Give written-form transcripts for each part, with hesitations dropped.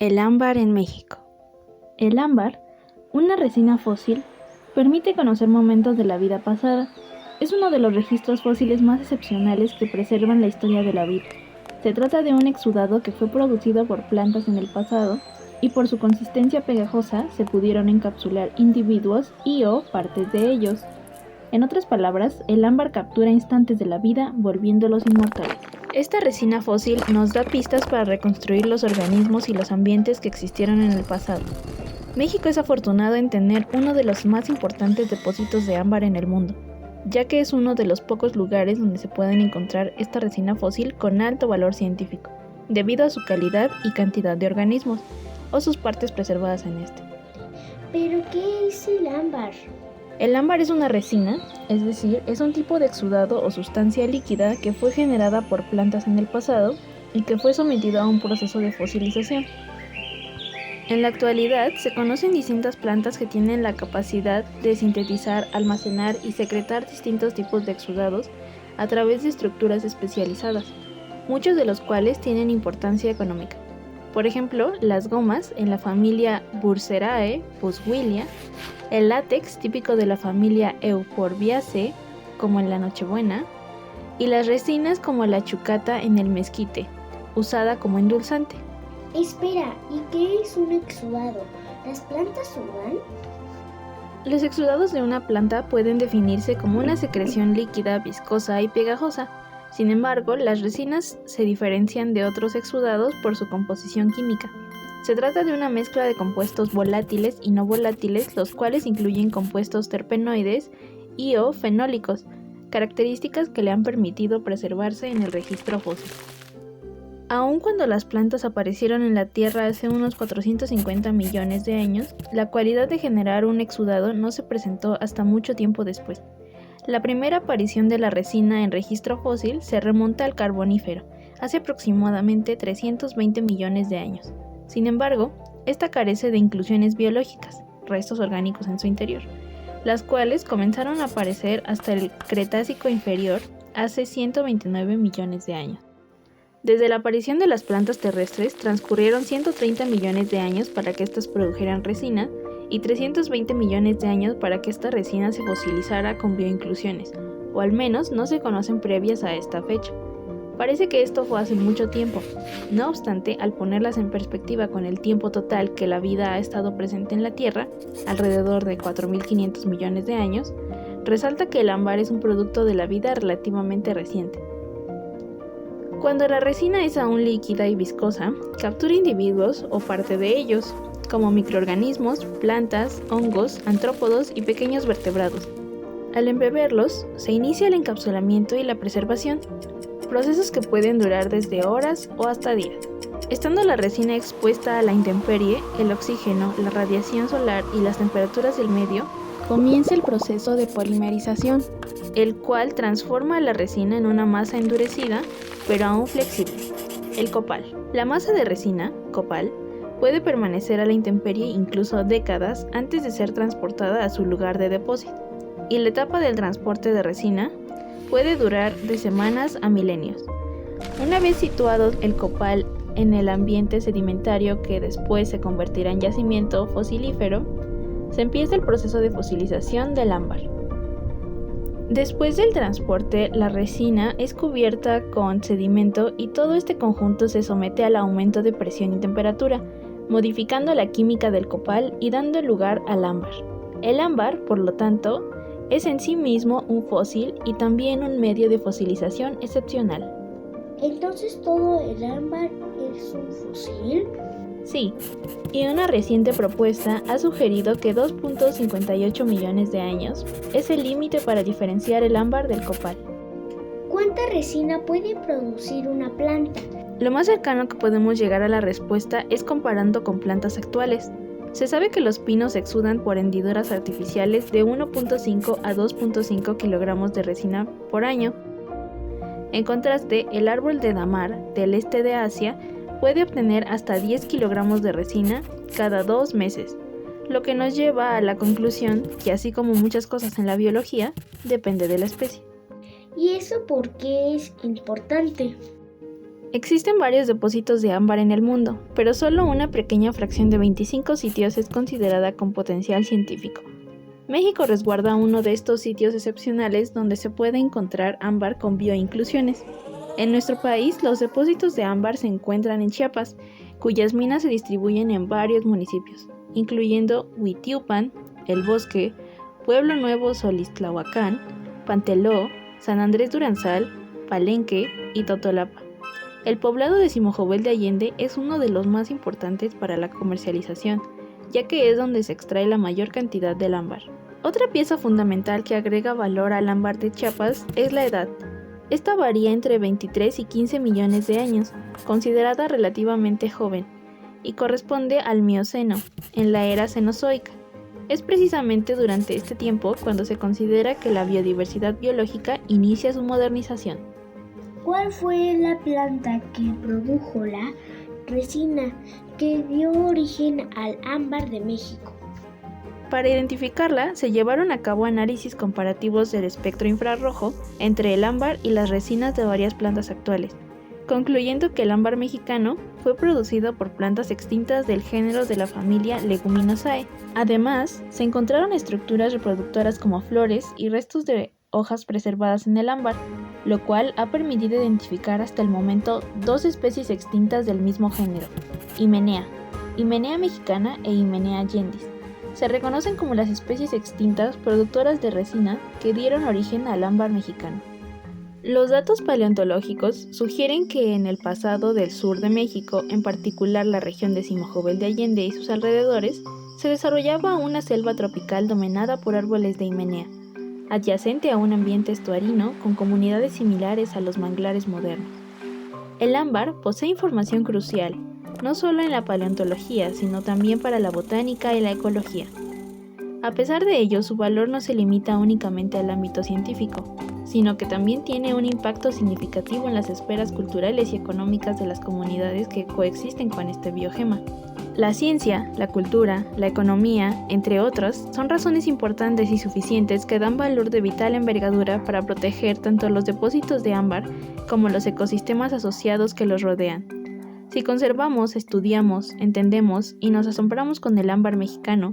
El ámbar en México. El ámbar, una resina fósil, permite conocer momentos de la vida pasada. Es uno de los registros fósiles más excepcionales que preservan la historia de la vida. Se trata de un exudado que fue producido por plantas en el pasado y por su consistencia pegajosa se pudieron encapsular individuos y/o partes de ellos. En otras palabras, el ámbar captura instantes de la vida, volviéndolos inmortales. Esta resina fósil nos da pistas para reconstruir los organismos y los ambientes que existieron en el pasado. México es afortunado en tener uno de los más importantes depósitos de ámbar en el mundo, ya que es uno de los pocos lugares donde se pueden encontrar esta resina fósil con alto valor científico, debido a su calidad y cantidad de organismos, o sus partes preservadas en este. ¿Pero qué es el ámbar? El ámbar es una resina, es decir, es un tipo de exudado o sustancia líquida que fue generada por plantas en el pasado y que fue sometida a un proceso de fosilización. En la actualidad se conocen distintas plantas que tienen la capacidad de sintetizar, almacenar y secretar distintos tipos de exudados a través de estructuras especializadas, muchos de los cuales tienen importancia económica. Por ejemplo, las gomas en la familia Burseraceae, Boswellia, el látex típico de la familia Euphorbiaceae, como en la Nochebuena, y las resinas como la chucata en el mezquite, usada como endulzante. Espera, ¿y qué es un exudado? ¿Las plantas sudan? Los exudados de una planta pueden definirse como una secreción líquida, viscosa y pegajosa. Sin embargo, las resinas se diferencian de otros exudados por su composición química. Se trata de una mezcla de compuestos volátiles y no volátiles, los cuales incluyen compuestos terpenoides y/o fenólicos, características que le han permitido preservarse en el registro fósil. Aun cuando las plantas aparecieron en la Tierra hace unos 450 millones de años, la cualidad de generar un exudado no se presentó hasta mucho tiempo después. La primera aparición de la resina en registro fósil se remonta al Carbonífero, hace aproximadamente 320 millones de años. Sin embargo, esta carece de inclusiones biológicas, restos orgánicos en su interior, las cuales comenzaron a aparecer hasta el Cretácico inferior hace 129 millones de años. Desde la aparición de las plantas terrestres transcurrieron 130 millones de años para que éstas produjeran resina y 320 millones de años para que esta resina se fosilizara con bioinclusiones, o al menos no se conocen previas a esta fecha. Parece que esto fue hace mucho tiempo. No obstante, al ponerlas en perspectiva con el tiempo total que la vida ha estado presente en la Tierra, alrededor de 4.500 millones de años, resalta que el ámbar es un producto de la vida relativamente reciente. Cuando la resina es aún líquida y viscosa, captura individuos o parte de ellos, como microorganismos, plantas, hongos, artrópodos y pequeños vertebrados. Al embeberlos, se inicia el encapsulamiento y la preservación, procesos que pueden durar desde horas o hasta días. Estando la resina expuesta a la intemperie, el oxígeno, la radiación solar y las temperaturas del medio, comienza el proceso de polimerización, el cual transforma la resina en una masa endurecida, pero aún flexible, el copal. La masa de resina, copal, puede permanecer a la intemperie incluso décadas antes de ser transportada a su lugar de depósito, y la etapa del transporte de resina puede durar de semanas a milenios. Una vez situado el copal en el ambiente sedimentario que después se convertirá en yacimiento fosilífero, se empieza el proceso de fosilización del ámbar. Después del transporte, la resina es cubierta con sedimento y todo este conjunto se somete al aumento de presión y temperatura, modificando la química del copal y dando lugar al ámbar. El ámbar, por lo tanto, es en sí mismo un fósil y también un medio de fosilización excepcional. ¿Entonces todo el ámbar es un fósil? Sí, y una reciente propuesta ha sugerido que 2.58 millones de años es el límite para diferenciar el ámbar del copal. ¿Cuánta resina puede producir una planta? Lo más cercano que podemos llegar a la respuesta es comparando con plantas actuales. Se sabe que los pinos exudan por hendiduras artificiales de 1.5 a 2.5 kilogramos de resina por año. En contraste, el árbol de damar del este de Asia puede obtener hasta 10 kilogramos de resina cada 2 meses, lo que nos lleva a la conclusión que, así como muchas cosas en la biología, depende de la especie. ¿Y eso por qué es importante? Existen varios depósitos de ámbar en el mundo, pero solo una pequeña fracción de 25 sitios es considerada con potencial científico. México resguarda uno de estos sitios excepcionales donde se puede encontrar ámbar con bioinclusiones. En nuestro país, los depósitos de ámbar se encuentran en Chiapas, cuyas minas se distribuyen en varios municipios, incluyendo Huitiupan, El Bosque, Pueblo Nuevo Solistlahuacán, Panteló, San Andrés Duranzal, Palenque y Totolapa. El poblado de Simojovel de Allende es uno de los más importantes para la comercialización, ya que es donde se extrae la mayor cantidad del ámbar. Otra pieza fundamental que agrega valor al ámbar de Chiapas es la edad. Esta varía entre 23 y 15 millones de años, considerada relativamente joven, y corresponde al Mioceno, en la era Cenozoica. Es precisamente durante este tiempo cuando se considera que la biodiversidad biológica inicia su modernización. ¿Cuál fue la planta que produjo la resina que dio origen al ámbar de México? Para identificarla, se llevaron a cabo análisis comparativos del espectro infrarrojo entre el ámbar y las resinas de varias plantas actuales, concluyendo que el ámbar mexicano fue producido por plantas extintas del género de la familia Leguminosae. Además, se encontraron estructuras reproductoras como flores y restos de hojas preservadas en el ámbar, lo cual ha permitido identificar hasta el momento dos especies extintas del mismo género, Hymenea mexicana e Hymenea allendis. Se reconocen como las especies extintas productoras de resina que dieron origen al ámbar mexicano. Los datos paleontológicos sugieren que en el pasado del sur de México, en particular la región de Simojovel de Allende y sus alrededores, se desarrollaba una selva tropical dominada por árboles de Hymenea, adyacente a un ambiente estuarino con comunidades similares a los manglares modernos. El ámbar posee información crucial, no solo en la paleontología, sino también para la botánica y la ecología. A pesar de ello, su valor no se limita únicamente al ámbito científico, sino que también tiene un impacto significativo en las esferas culturales y económicas de las comunidades que coexisten con este biogema. La ciencia, la cultura, la economía, entre otras, son razones importantes y suficientes que dan valor de vital envergadura para proteger tanto los depósitos de ámbar como los ecosistemas asociados que los rodean. Si conservamos, estudiamos, entendemos y nos asombramos con el ámbar mexicano,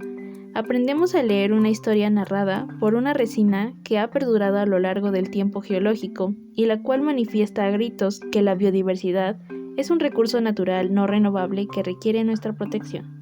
aprendemos a leer una historia narrada por una resina que ha perdurado a lo largo del tiempo geológico y la cual manifiesta a gritos que la biodiversidad es un recurso natural no renovable que requiere nuestra protección.